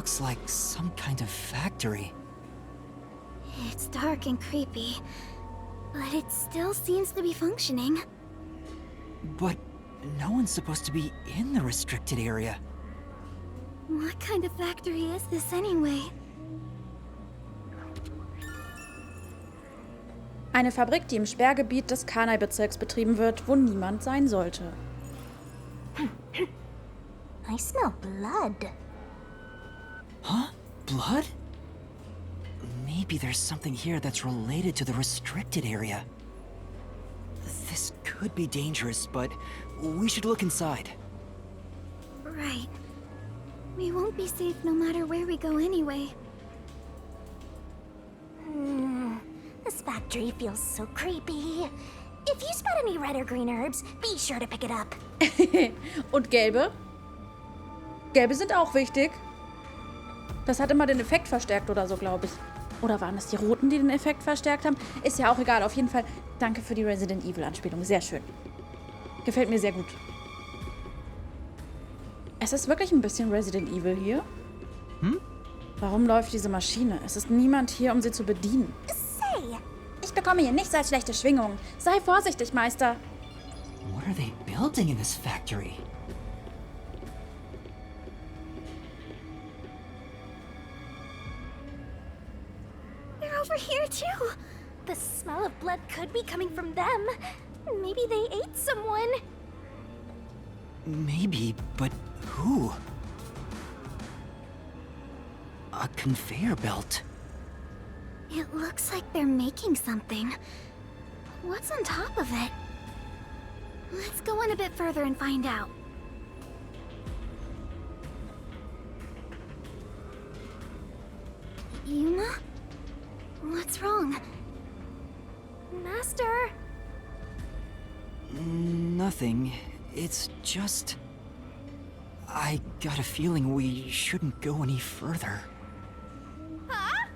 looks like some kind of factory. It's dark and creepy, but it still seems to be functioning. But no one's supposed to be in the restricted area. What kind of factory is this anyway? Eine Fabrik, die im Sperrgebiet des Kanai-Bezirks betrieben wird, wo niemand sein sollte. I smell blood. Huh? Blood? Maybe there's something here that's related to the restricted area. This could be dangerous, but we should look inside. Right. We won't be safe no matter where we go anyway. This factory feels so creepy. If you spot any red or green herbs, be sure to pick it up. Und gelbe? Gelbe sind auch wichtig. Das hat immer den Effekt verstärkt oder so, glaube ich. Oder waren es die roten, die den Effekt verstärkt haben? Ist ja auch egal. Auf jeden Fall danke für die Resident Evil Anspielung. Sehr schön. Gefällt mir sehr gut. Es ist wirklich ein bisschen Resident Evil hier. Warum läuft diese Maschine? Es ist niemand hier, um sie zu bedienen. Say, Ich bekomme hier nichts als schlechte Schwingungen. Sei vorsichtig, Meister. What are they building in this factory? They're over here too. the smell of blood could be coming from them. Maybe they ate someone. Maybe, but who? A conveyor belt. It looks like they're making something. What's on top of it? Let's go in a bit further and find out. Yuma? What's wrong? Master? Nothing. It's just... I got a feeling we shouldn't go any further. Huh?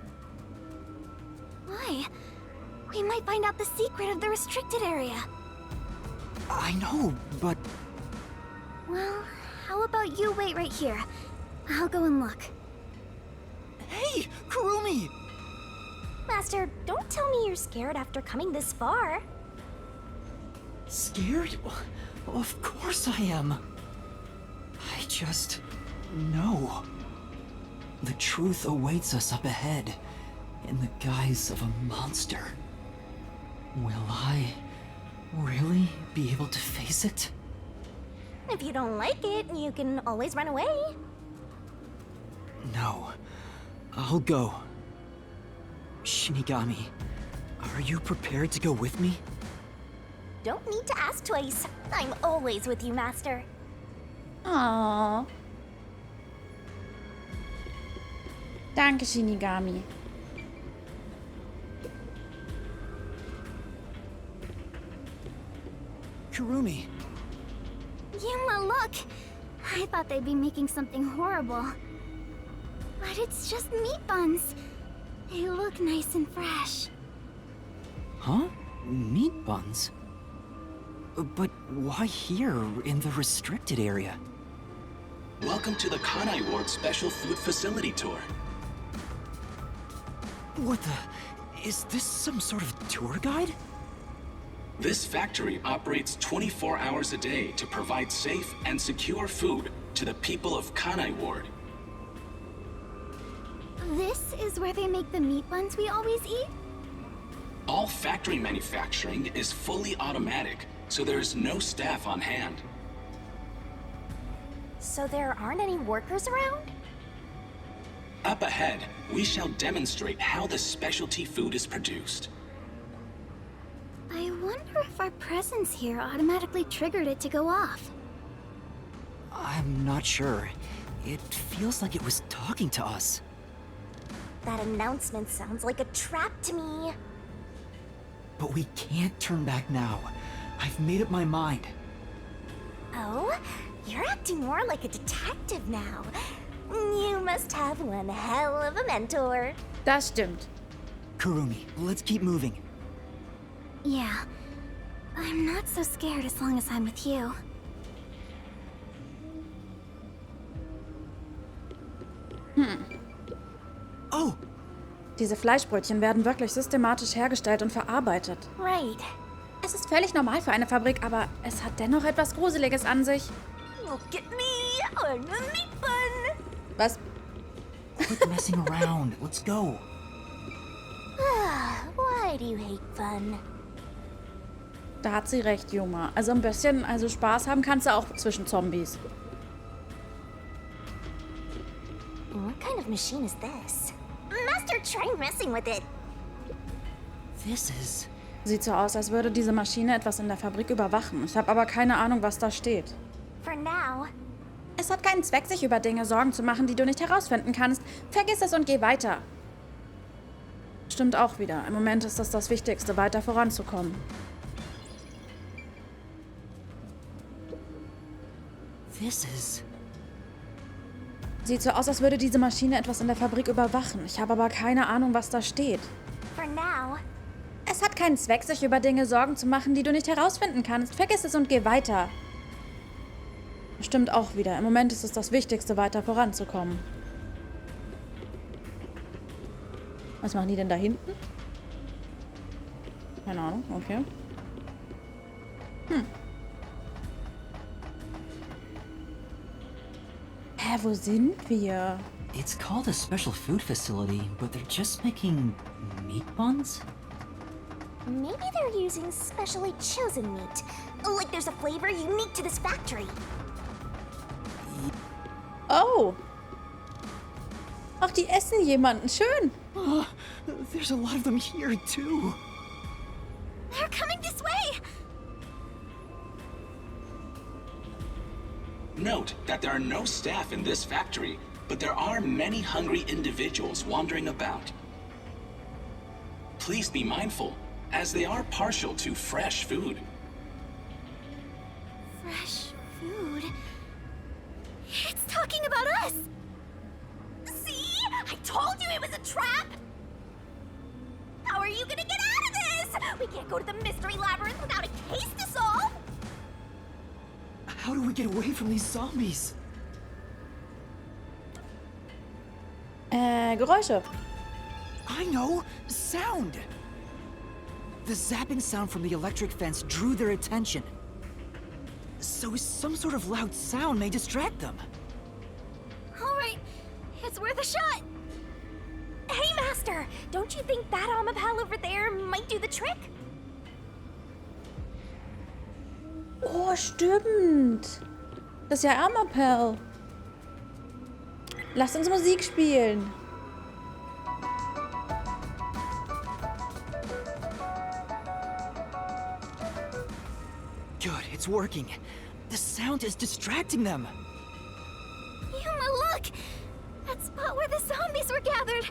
Why? We might find out the secret of the restricted area. I know, but... Well, how about you wait right here? I'll go and look. Hey, Kurumi! Master, don't tell me you're scared after coming this far. Scared? Of course I am. I just know. The truth awaits us up ahead, in the guise of a monster. Will I really be able to face it? If you don't like it, you can always run away. No. I'll go. Shinigami, are you prepared to go with me? Don't need to ask twice. I'm always with you, Master. Aww. Danke, Shinigami. Kurumi. Yuma, look! I thought they'd be making something horrible. But it's just meat buns. They look nice and fresh. Huh? Meat buns? But why here, in the restricted area? Welcome to the Kanai Ward Special Food Facility Tour. What the... Is this some sort of tour guide? This factory operates 24 hours a day to provide safe and secure food to the people of Kanai Ward. This is where they make the meat buns we always eat? All factory manufacturing is fully automatic, so there is no staff on hand. So there aren't any workers around? Up ahead, we shall demonstrate how the specialty food is produced. I wonder if our presence here automatically triggered it to go off. I'm not sure. It feels like it was talking to us. That announcement sounds like a trap to me. But we can't turn back now. I've made up my mind. Oh? You're acting more like a detective now. You must have one hell of a mentor. Das stimmt. Kurumi, let's keep moving. Yeah. I'm not so scared as long as I'm with you. Diese Fleischbrötchen werden wirklich systematisch hergestellt und verarbeitet. Right. Es ist völlig normal für eine Fabrik, aber es hat dennoch etwas Gruseliges an sich. Look at me, I'm a meat bun. Was? Quit messing around. Let's go. Why do you hate fun? Da hat sie recht, Juma. Also ein bisschen, Spaß haben kannst du auch zwischen Zombies. What kind of machine is this? Master, try messing with it. This is... Sieht so aus, als würde diese Maschine etwas in der Fabrik überwachen. Ich habe aber keine Ahnung, was da steht. For now. Es hat keinen Zweck, sich über Dinge Sorgen zu machen, die du nicht herausfinden kannst. Vergiss es und geh weiter. Stimmt auch wieder. Im Moment ist das Wichtigste, weiter voranzukommen. This is... Sieht so aus, als würde diese Maschine etwas in der Fabrik überwachen. Ich habe aber keine Ahnung, was da steht. For now. Es hat keinen Zweck, sich über Dinge Sorgen zu machen, die du nicht herausfinden kannst. Vergiss es und geh weiter. Stimmt auch wieder. Im Moment ist es das Wichtigste, weiter voranzukommen. Was machen die denn da hinten? Keine Ahnung, okay. Hä, wo sind wir? It's called a special food facility, but they're just making meat buns? Maybe they're using specially chosen meat. Like there's a flavor unique to this factory. Oh! Ach, die essen jemanden. Schön. Oh, there's a lot of them here, too. They're coming this way! Note that there are no staff in this factory, but there are many hungry individuals wandering about. Please be mindful, as they are partial to fresh food. Fresh food? It's talking about us! See? I told you it was a trap! How are you gonna get out of this? We can't go to the mystery labyrinth without a case to solve! How do we get away from these zombies? Geräusche. I know! Sound! The zapping sound from the electric fence drew their attention. So some sort of loud sound may distract them. Alright, it's worth a shot! Hey, Master! Don't you think that Amapal over there might do the trick? Oh, stimmt. Das ist ja Amapel. Lasst uns Musik spielen. Good, it's working. The sound is distracting them. Yuma, look! That spot where the zombies were gathered!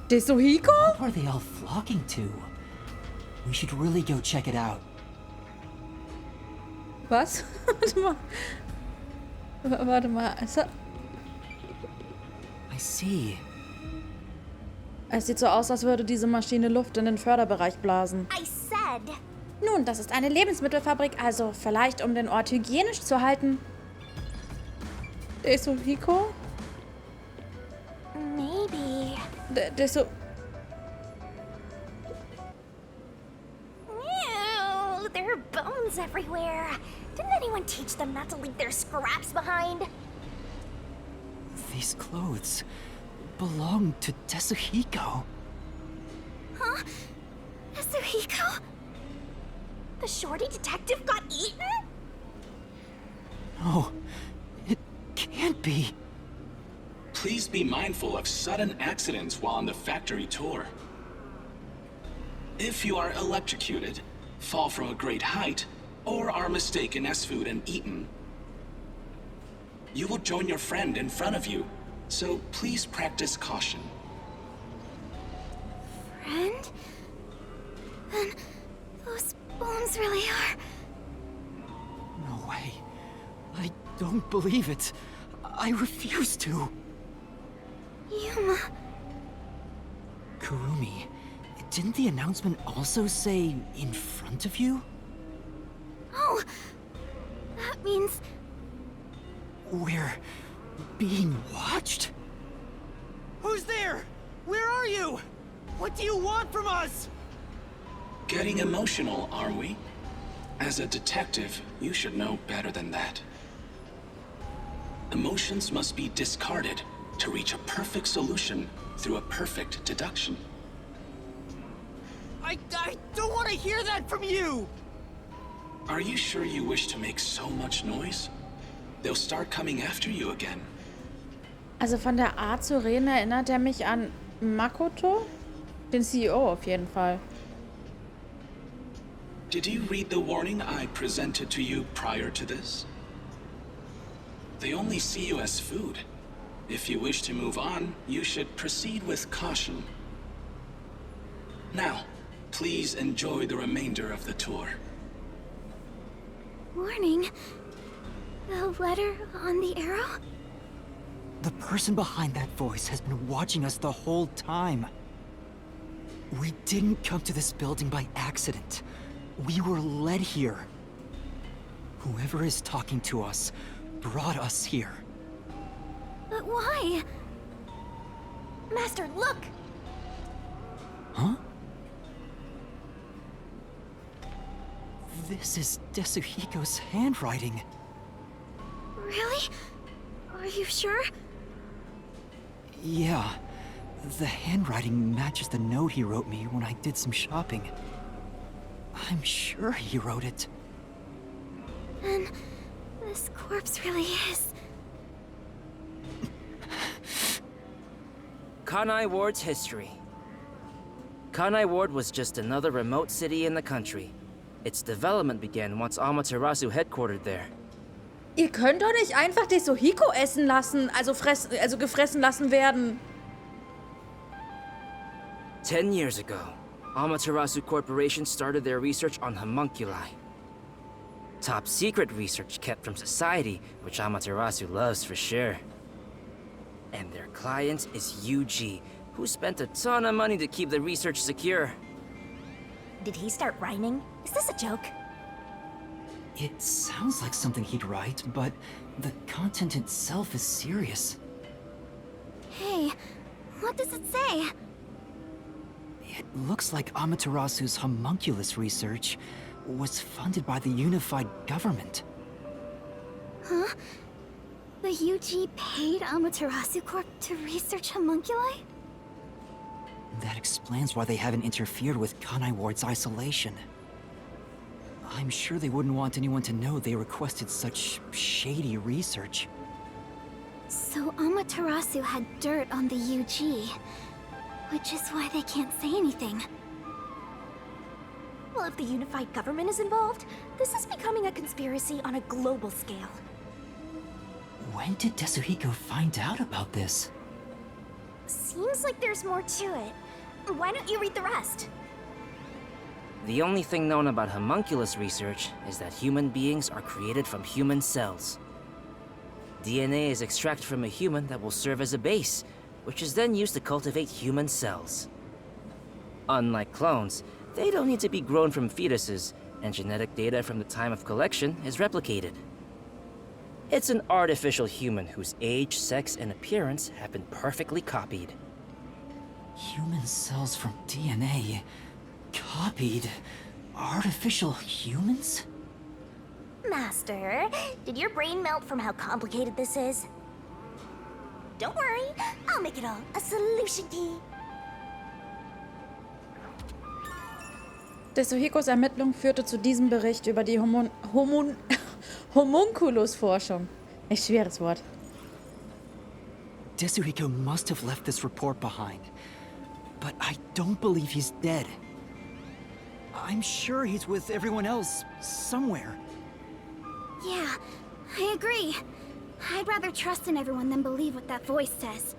Desuhiko? Who are they all flocking to? We should really go check it out. Was? Warte mal. Warte mal. I see. Es sieht so aus, als würde diese Maschine Luft in den Förderbereich blasen. I said... Nun, das ist eine Lebensmittelfabrik, also vielleicht um den Ort hygienisch zu halten. Desuhiko? Maybe... Desu... Ew, there are bones everywhere. Didn't anyone teach them not to leave their scraps behind? These clothes belong to Desuhiko. Huh? Yasuhiko? The shorty detective got eaten? No, it can't be. Please be mindful of sudden accidents while on the factory tour. If you are electrocuted, fall from a great height, or are mistaken as food and eaten, you will join your friend in front of you, so please practice caution. Friend? Then those bones really are... No way. I don't believe it. I refuse to. Yuma... Kurumi, didn't the announcement also say in front of you? Oh! That means... We're being watched? Who's there? Where are you? What do you want from us? Getting emotional, are we? As a detective, you should know better than that. Emotions must be discarded to reach a perfect solution through a perfect deduction. I don't want to hear that from you! Are you sure you wish to make so much noise? They'll start coming after you again. Also von der Art zu reden erinnert er mich an Makoto, den CEO auf jeden Fall. Did you read the warning I presented to you prior to this? They only see you as food. If you wish to move on, you should proceed with caution. Now, please enjoy the remainder of the tour. Warning. The letter on the arrow? The person behind that voice has been watching us the whole time. We didn't come to this building by accident. We were led here. Whoever is talking to us brought us here. But why? Master, look! Huh? This is Desuhiko's handwriting. Really? Are you sure? Yeah. The handwriting matches the note he wrote me when I did some shopping. I'm sure he wrote it. And this corpse really is... Kanai Ward's history. Kanai Ward was just another remote city in the country. Its development began once Amaterasu headquartered there. Ihr könnt doch nicht einfach Desuhiko essen lassen, also gefressen lassen werden. 10 years ago, Amaterasu Corporation started their research on homunculi. Top secret research kept from society, which Amaterasu loves for sure. And their client is UG, who spent a ton of money to keep the research secure. Did he start rhyming? Is this a joke? It sounds like something he'd write, but the content itself is serious. Hey, what does it say? It looks like Amaterasu's homunculus research was funded by the unified government. Huh? The UG paid Amaterasu Corp to research homunculi? That explains why they haven't interfered with Kanai Ward's isolation. I'm sure they wouldn't want anyone to know they requested such shady research. So Amaterasu had dirt on the UG, which is why they can't say anything. Well, if the unified government is involved, this is becoming a conspiracy on a global scale. When did Desuhiko find out about this? Seems like there's more to it. Why don't you read the rest? The only thing known about homunculus research is that human beings are created from human cells. DNA is extracted from a human that will serve as a base, which is then used to cultivate human cells. Unlike clones, they don't need to be grown from fetuses, and genetic data from the time of collection is replicated. It's an artificial human whose age, sex, and appearance have been perfectly copied. Human cells from DNA... copied? Artificial humans? Master, did your brain melt from how complicated this is? Don't worry, I'll make it all a solution key. Desuhikos Ermittlung führte zu diesem Bericht über die Homunculus-Forschung. Echt schweres Wort. Desuhiko must have left this report behind. But I don't believe he's dead. I'm sure he's with everyone else, somewhere. Yeah, I agree. I'd rather trust in everyone than believe what that voice says.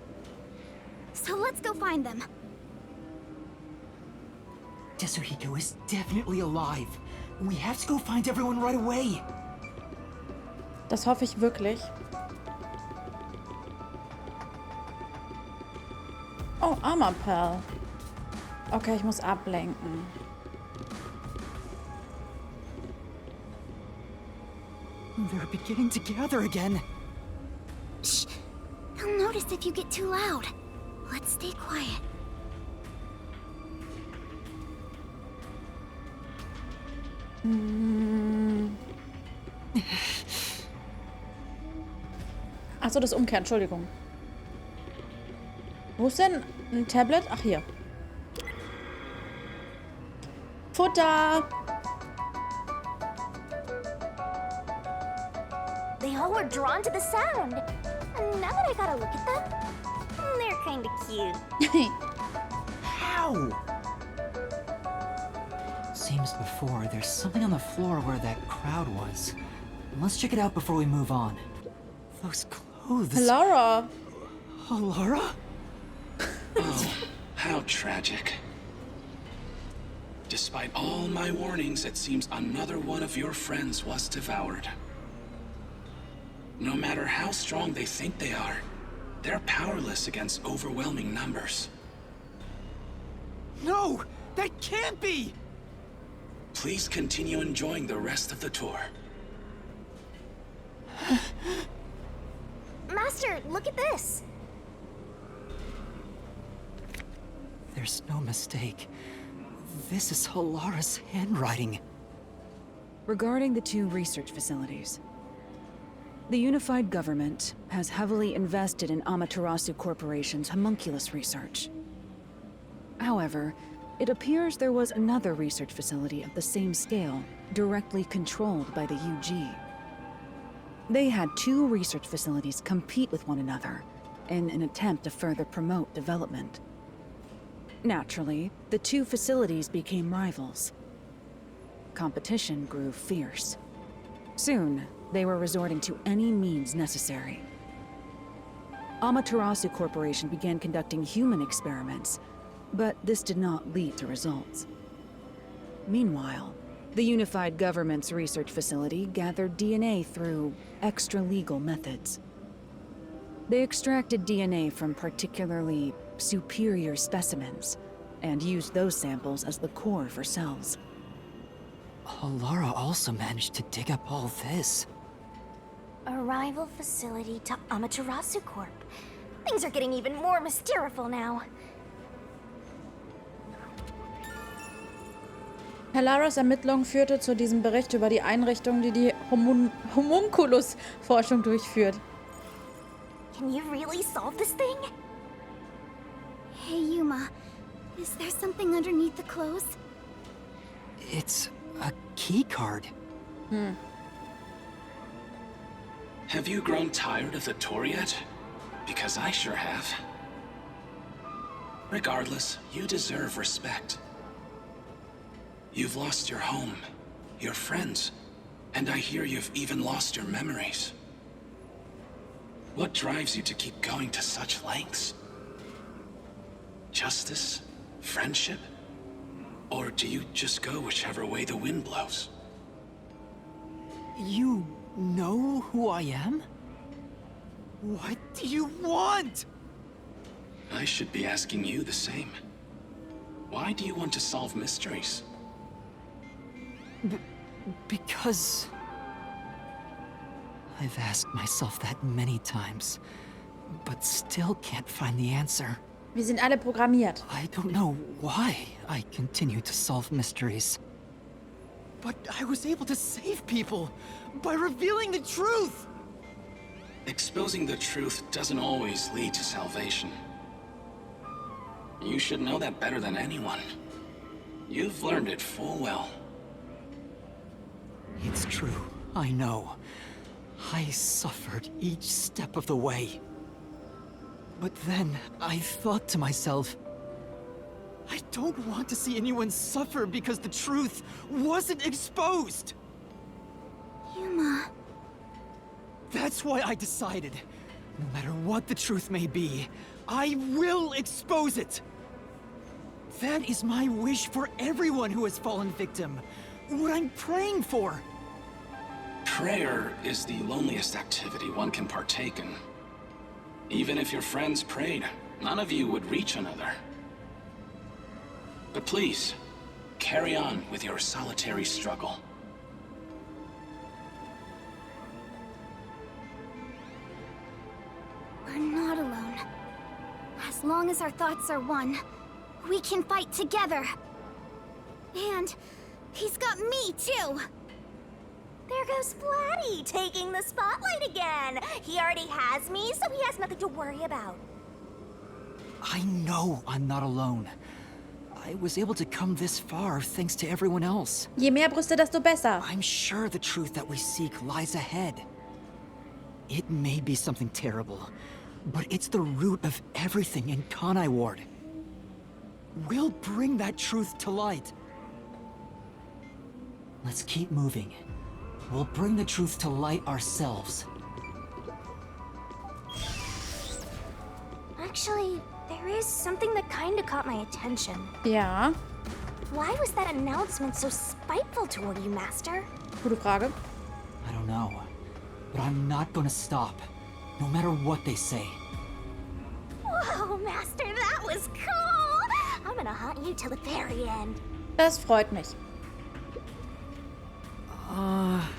So let's go find them. Desuhiko is definitely alive. We have to go find everyone right away. Das hoffe ich wirklich. Oh, Armorpel. Okay, ich muss ablenken. They're beginning to gather again. Shh! They'll notice if you get too loud. Let's stay quiet. Achso, das Umkehren, Entschuldigung. Wo ist denn ein Tablet? Ach, hier. Futter! They all were drawn to the sound. And now that I gotta look at them, they're kinda cute. How? Seems before there's something on the floor where that crowd was. Let's check it out before we move on. Those clothes. Laura! Oh, Laura? Oh, how tragic. Despite all my warnings, it seems another one of your friends was devoured. No matter how strong they think they are, they're powerless against overwhelming numbers. No! That can't be! Please continue enjoying the rest of the tour. Master, look at this. There's no mistake. This is Halara's handwriting. Regarding the two research facilities, the unified government has heavily invested in Amaterasu Corporation's homunculus research. However, it appears there was another research facility of the same scale, directly controlled by the UG. They had two research facilities compete with one another in an attempt to further promote development. Naturally, the two facilities became rivals. Competition grew fierce. Soon, they were resorting to any means necessary. Amaterasu Corporation began conducting human experiments, but this did not lead to results. Meanwhile, the unified government's research facility gathered DNA through extra-legal methods. They extracted DNA from particularly superior specimens and used those samples as the core for cells. Halara also managed to dig up all this. A rival facility to Amaterasu Corp. Things are getting even more mysterious now. Halaras Ermittlung führte zu diesem Bericht über die Einrichtung, die die Homunculus-Forschung durchführt. Can you really solve this thing? Hey, Yuma. Is there something underneath the clothes? It's a key card. Have you grown tired of the tour yet? Because I sure have. Regardless, you deserve respect. You've lost your home, your friends, and I hear you've even lost your memories. What drives you to keep going to such lengths? Justice? Friendship? Or do you just go whichever way the wind blows? You know who I am? What do you want? I should be asking you the same. Why do you want to solve mysteries? Because... I've asked myself that many times, but still can't find the answer. Wir sind alle programmiert. I don't know why I continue to solve mysteries. But I was able to save people by revealing the truth! Exposing the truth doesn't always lead to salvation. You should know that better than anyone. You've learned it full well. It's true, I know. I suffered each step of the way. But then I thought to myself, I don't want to see anyone suffer because the truth wasn't exposed! Yuma. That's why I decided, no matter what the truth may be, I will expose it! That is my wish for everyone who has fallen victim. What I'm praying for. Prayer is the loneliest activity one can partake in. Even if your friends prayed, none of you would reach another. But please, carry on with your solitary struggle. We're not alone. As As long as our thoughts are one, we can fight together. And he's got me, too. There goes Splatty, taking the spotlight again. He already has me, so he has nothing to worry about. I know I'm not alone. I was able to come this far thanks to everyone else. Je mehr Brüste, desto besser. I'm sure the truth that we seek lies ahead. It may be something terrible, but it's the root of everything in Kanai Ward. We'll bring that truth to light. Let's keep moving. We'll bring the truth to light ourselves. Actually, there is something that kinda caught my attention. Ja, Why was that announcement so spiteful toward you, Master? gute Frage. I don't know, but I'm not gonna stop, no matter what they say. Whoa, Master, that was cool! I'm gonna haunt you till the very end. Das freut mich.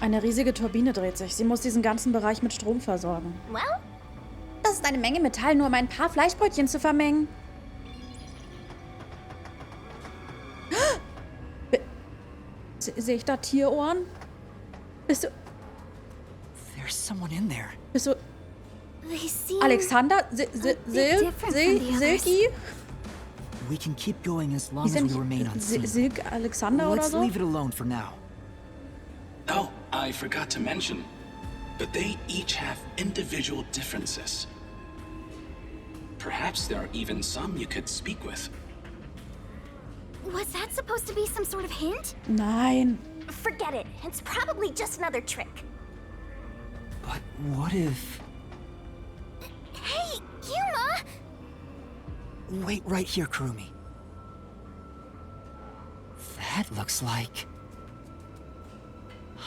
Eine riesige Turbine dreht sich. Sie muss diesen ganzen Bereich mit Strom versorgen. Well, Das ist eine Menge Metall, nur um ein paar Fleischbrötchen zu vermengen. Sehe ich da Tierohren? Bist du... There's someone in there. Bist du... They seem Alexander? different from the others. Silky? We can keep going as long Hieß er as we nicht remain unseen. Silk Alexander oder Let's so? leave it alone for now. Oh, I forgot to mention, but they each have individual differences. Perhaps there are even some you could speak with. Was that supposed to be some sort of hint? Nein. forget it. It's probably just another trick. But what if... Hey, Yuma! Wait right here, Kurumi. That looks like...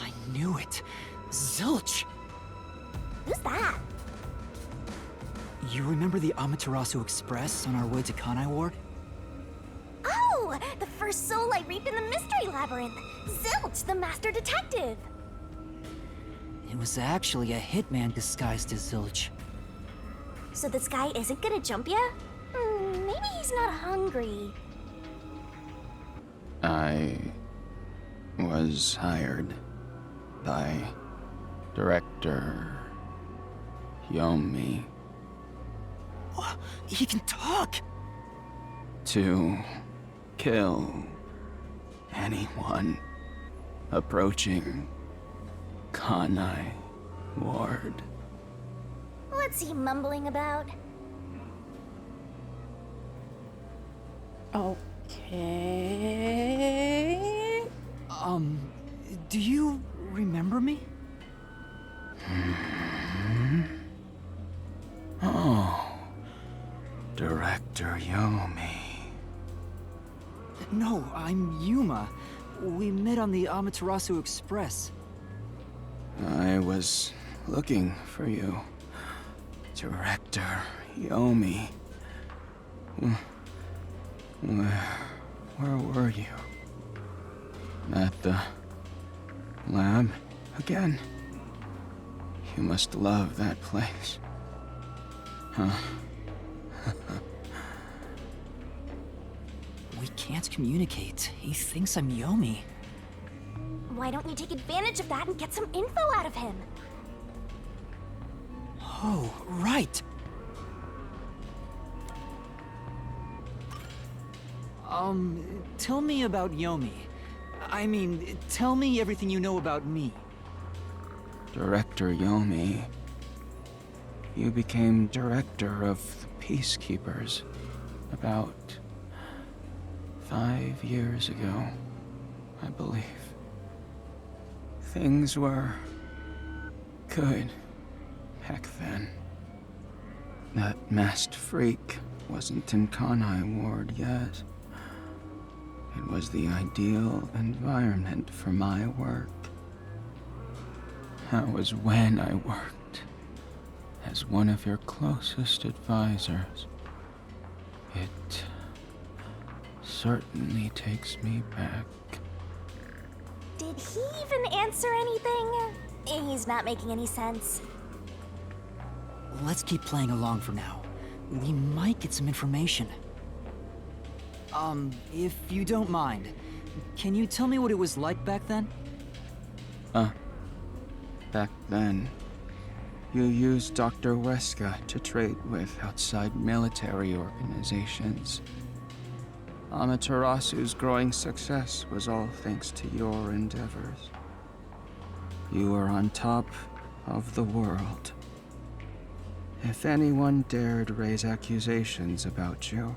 I knew it. Zilch! Who's that? You remember the Amaterasu Express on our way to Kanai Ward? Oh, the first soul I reaped in the Mystery Labyrinth. Zilch, the Master Detective. It was actually a hitman disguised as Zilch. So this guy isn't gonna jump ya? Maybe he's not hungry. I was hired by Director Yomi He can talk! to kill anyone approaching Kanai Ward. What's he mumbling about? Okay. Do you remember me? Oh, Director Yomi. No, I'm Yuma. We met on the Amaterasu Express. I was looking for you, Director Yomi. Where were you? At the lab again? You must love that place. Huh? We can't communicate. He thinks I'm Yomi. Why don't you take advantage of that and get some info out of him? Oh, right. Tell me about Yomi. I mean, tell me everything you know about me. Director Yomi, you became director of the Peacekeepers about 5 years ago, I believe. Things were good back then. That masked freak wasn't in Kanai Ward yet. It was the ideal environment for my work. That was when I worked as one of your closest advisors. It certainly takes me back. Did he even answer anything? He's not making any sense. Let's keep playing along for now. we might get some information. If you don't mind, can you tell me what it was like back then? Back then, you used Dr. Weska to trade with outside military organizations. Amaterasu's growing success was all thanks to your endeavors. You were on top of the world. If anyone dared raise accusations about you,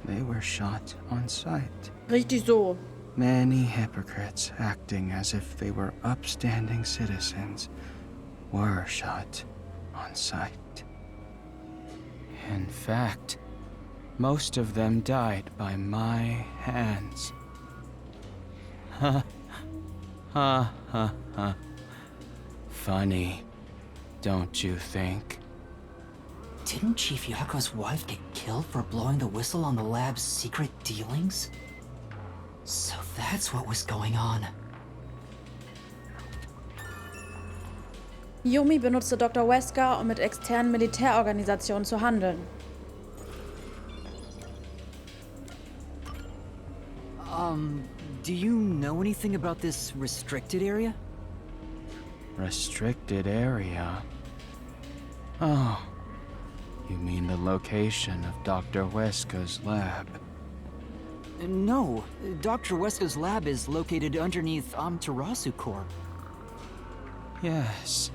they were shot on sight. Richtig so. Many hypocrites acting as if they were upstanding citizens were shot on sight. In fact, most of them died by my hands. Ha ha ha ha. Funny, don't you think? Didn't Chief Yako's wife get killed for blowing the whistle on the lab's secret dealings? So that's what was going on. Yumi benutzte Dr. Wesker, um mit externen Militärorganisationen zu handeln. Do you know anything about this restricted area? Restricted area? Oh, you mean the location of Dr. Weska's lab? No, Dr. Weska's lab is located underneath Amaterasu Corp. Yes,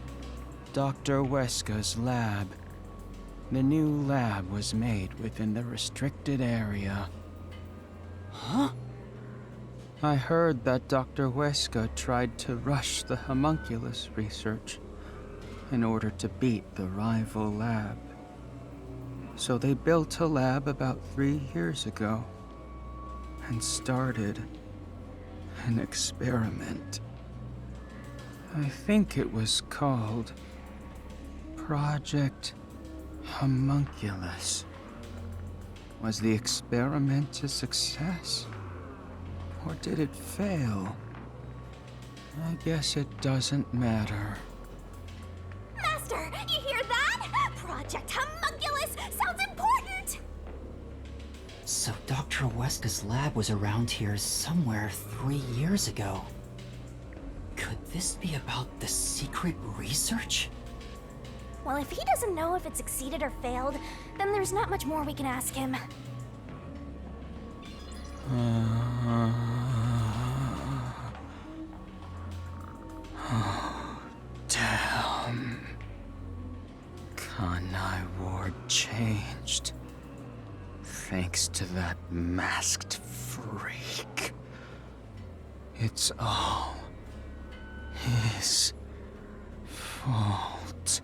Dr. Weska's lab. The new lab was made within the restricted area. Huh? I heard that Dr. Weska tried to rush the homunculus research in order to beat the rival lab. So they built a lab about 3 years ago and started an experiment. I think it was called Project Homunculus. Was the experiment a success? Or did it fail? I guess it doesn't matter. Master, you hear that? Project Homunculus sounds important! So Dr. Weska's lab was around here somewhere 3 years ago. Could this be about the secret research? Well, if he doesn't know if it succeeded or failed, then there's not much more we can ask him. Oh, damn. Kanai Ward changed. Thanks to that masked freak. It's all his fault.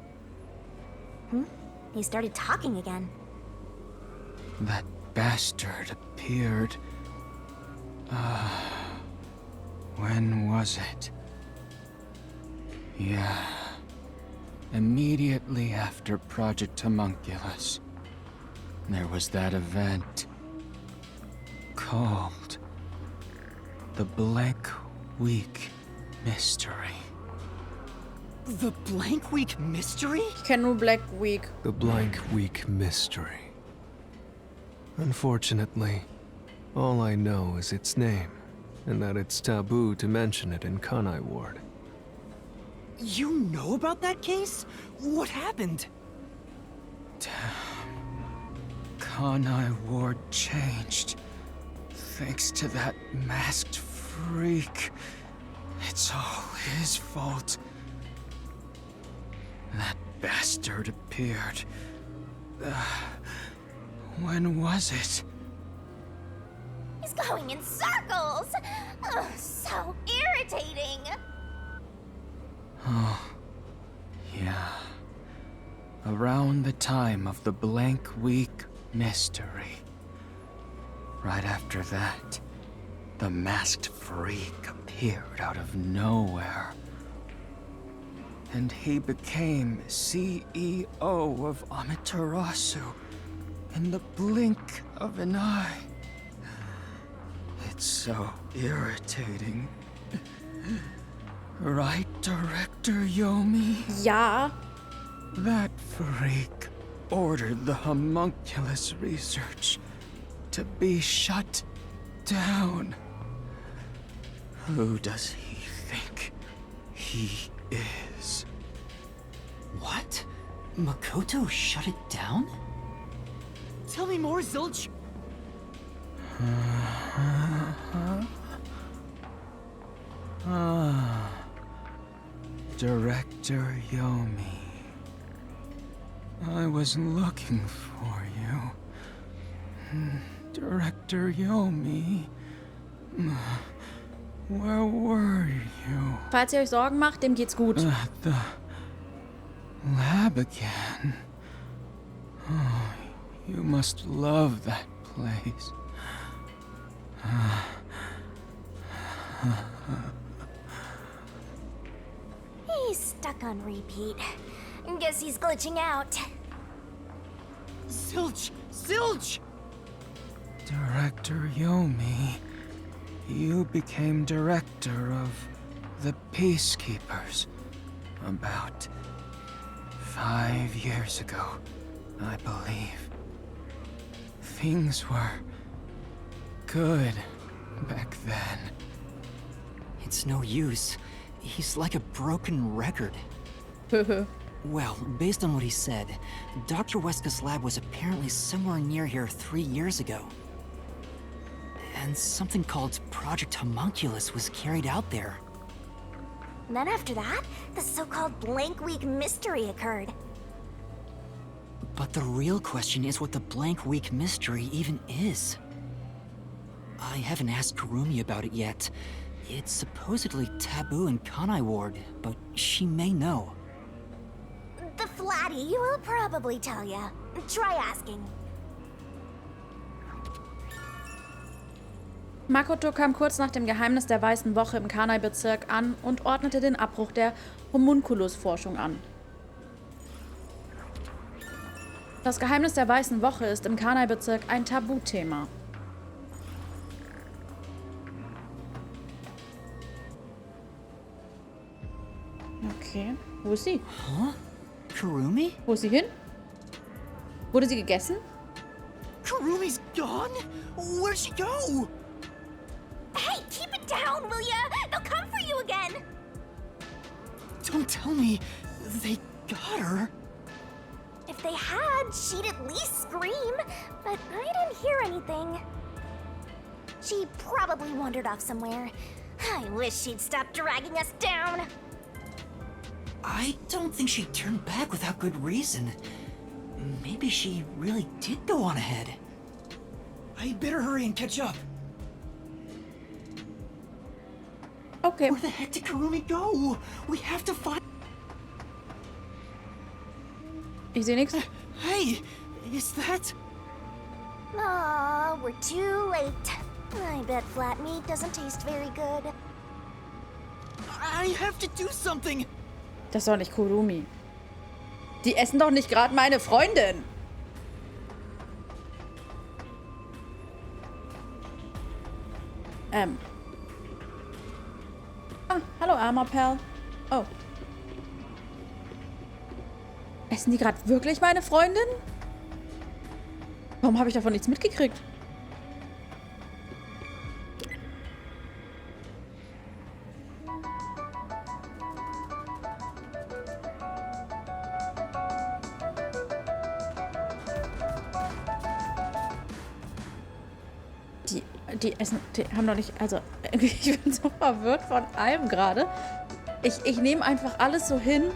He started talking again. That bastard appeared. When was it? Yeah. Immediately after Project Homunculus, there was that event called the Blank Week Mystery. The Blank Week Mystery? Ich kenne nur Black Week. The Blank Week Mystery. Unfortunately, all I know is its name, and that it's taboo to mention it in Kanai Ward. You know about that case? What happened? Kanai Ward changed. Thanks to that masked freak. It's all his fault. That bastard appeared. When was it? He's going in circles! Ugh, so irritating! Oh, yeah. Around the time of the Blank Week Mystery. Right after that, the masked freak appeared out of nowhere. And he became CEO of Amaterasu in the blink of an eye. It's so irritating. Right, Director Yomi? Ja. That freak ordered the homunculus research to be shut down. Who does he think he is? What? Makoto shut it down? Tell me more, Zilch! Director Yomi. I was looking for you. Director Yomi. Where were you? Falls ihr euch Sorgen macht, dem geht's gut. At the lab again. Oh, you must love that place. He's stuck on repeat. Guess he's glitching out. Zilch! Zilch! Director Yomi, you became director of the Peacekeepers about 5 years ago, I believe. Things were good back then. It's no use. He's like a broken record. Well, based on what he said, Dr. Weska's lab was apparently somewhere near here 3 years ago. And something called Project Homunculus was carried out there. And then after that, the so-called Blank Week mystery occurred. But the real question is what the Blank Week mystery even is. I haven't asked Kurumi about it yet. It's supposedly taboo in Kanai Ward, but she may know. The Flatty will probably tell ya. Try asking. Makoto kam kurz nach dem Geheimnis der Weißen Woche im Kanai-Bezirk an und ordnete den Abbruch der Homunculus-Forschung an. Das Geheimnis der Weißen Woche ist im Kanai-Bezirk ein Tabuthema. Okay, wo ist sie? Huh? Kurumi? Wo ist sie hin? Wurde sie gegessen? Kurumi's gone? Where'd she go? Hey, keep it down, will ya? They'll come for you again. Don't tell me they got her. If they had, she'd at least scream, but I didn't hear anything. She probably wandered off somewhere. I wish she'd stop dragging us down. I don't think she'd turn back without good reason. Maybe she really did go on ahead. I better hurry and catch up. Okay. Where the heck did Kurumi go? We have to find... Ich sehe nichts. Hey, is that... Aw, we're too late. I bet flat meat doesn't taste very good. I have to do something. Das ist doch nicht Kurumi. Die essen doch nicht gerade meine Freundin. Ah, hallo, armer Perl. Oh. Essen die gerade wirklich meine Freundin? Warum habe ich davon nichts mitgekriegt? Die essen, die haben doch nicht, also ich bin so verwirrt von allem gerade. Ich nehme einfach alles so hin,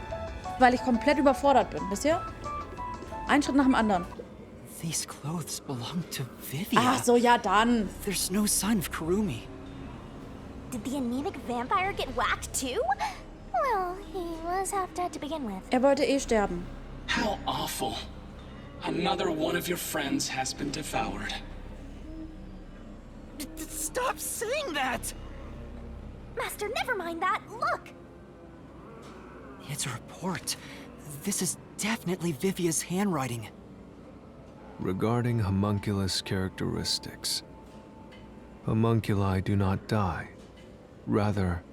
weil ich komplett überfordert bin, wisst ihr? Ein Schritt nach dem anderen. These clothes belong to Vivia. Ach so, ja dann. There's no sign of Kurumi. Did the anemic vampire get whacked too? Well, he was half dead to begin with. Er wollte eh sterben. How awful. Another one of your friends has been devoured. Stop saying that! Master, never mind that. Look! It's a report. This is definitely Vivia's handwriting. Regarding homunculus characteristics, homunculi do not die. Rather,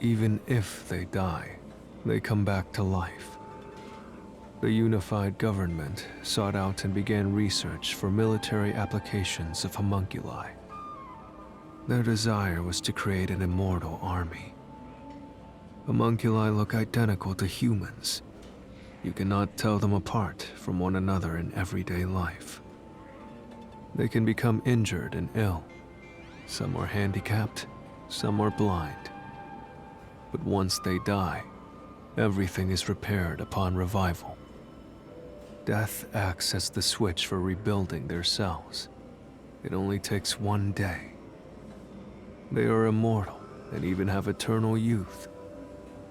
even if they die, they come back to life. The unified government sought out and began research for military applications of homunculi. Their desire was to create an immortal army. Homunculi look identical to humans. You cannot tell them apart from one another in everyday life. They can become injured and ill. Some are handicapped, some are blind. But once they die, everything is repaired upon revival. Death acts as the switch for rebuilding their cells. It only takes one day. They are immortal and even have eternal youth.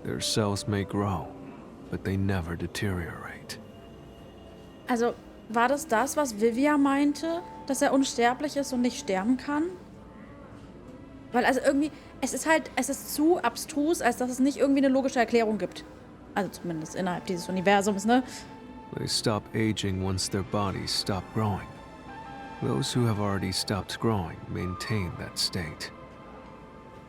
Their cells may grow, but they never deteriorate. Also, war das, was Vivia meinte? Dass er unsterblich ist und nicht sterben kann? Weil also irgendwie, es ist zu abstrus, als dass es nicht irgendwie eine logische Erklärung gibt. Also zumindest innerhalb dieses Universums, ne? They stop aging once their bodies stop growing. Those who have already stopped growing maintain that state.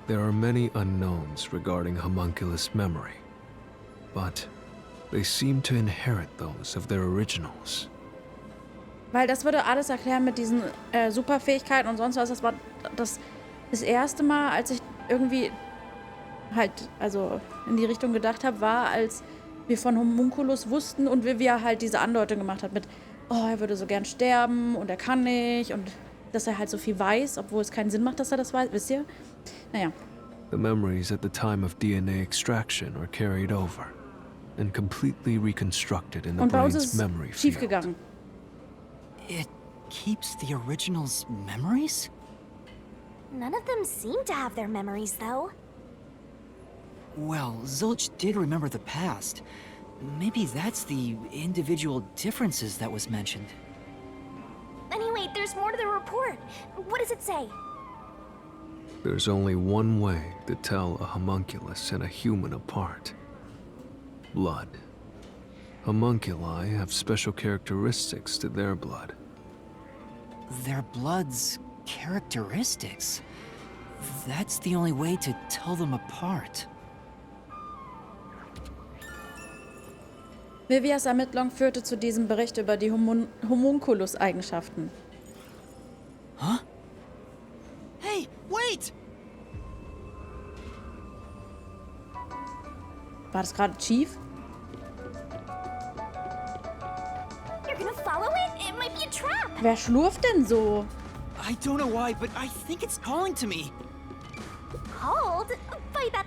There are many unknowns regarding homunculus memory, but they seem to inherit those of their originals. Weil das würde alles erklären mit diesen Superfähigkeiten und sonst was. Das war das erste Mal, als ich irgendwie halt, also in die Richtung gedacht habe, war, als wir von Homunculus wussten und Vivia halt diese Andeutung gemacht hat mit, oh, er würde so gern sterben und er kann nicht und dass er halt so viel weiß, obwohl es keinen Sinn macht, dass er das weiß, wisst ihr? Naja. The memories at the time of DNA extraction are carried over and completely reconstructed in the brain's memory field. Schiefgegangen. It keeps the original's memories? None of them seem to have their memories, though. Well, Zilch did remember the past. Maybe that's the individual differences that was mentioned. Anyway, there's more to the report. What does it say? There's only one way to tell a homunculus and a human apart. Blood. Homunculi have special characteristics to their blood. Their blood's characteristics? That's the only way to tell them apart. Vivias Ermittlung führte zu diesem Bericht über die Homunculus-Eigenschaften. Huh? Hey, wait! War das gerade Chief? You're gonna follow it? It might be a trap. Wer schlurft denn so? I don't know why, but I think it's calling to me. Called? By that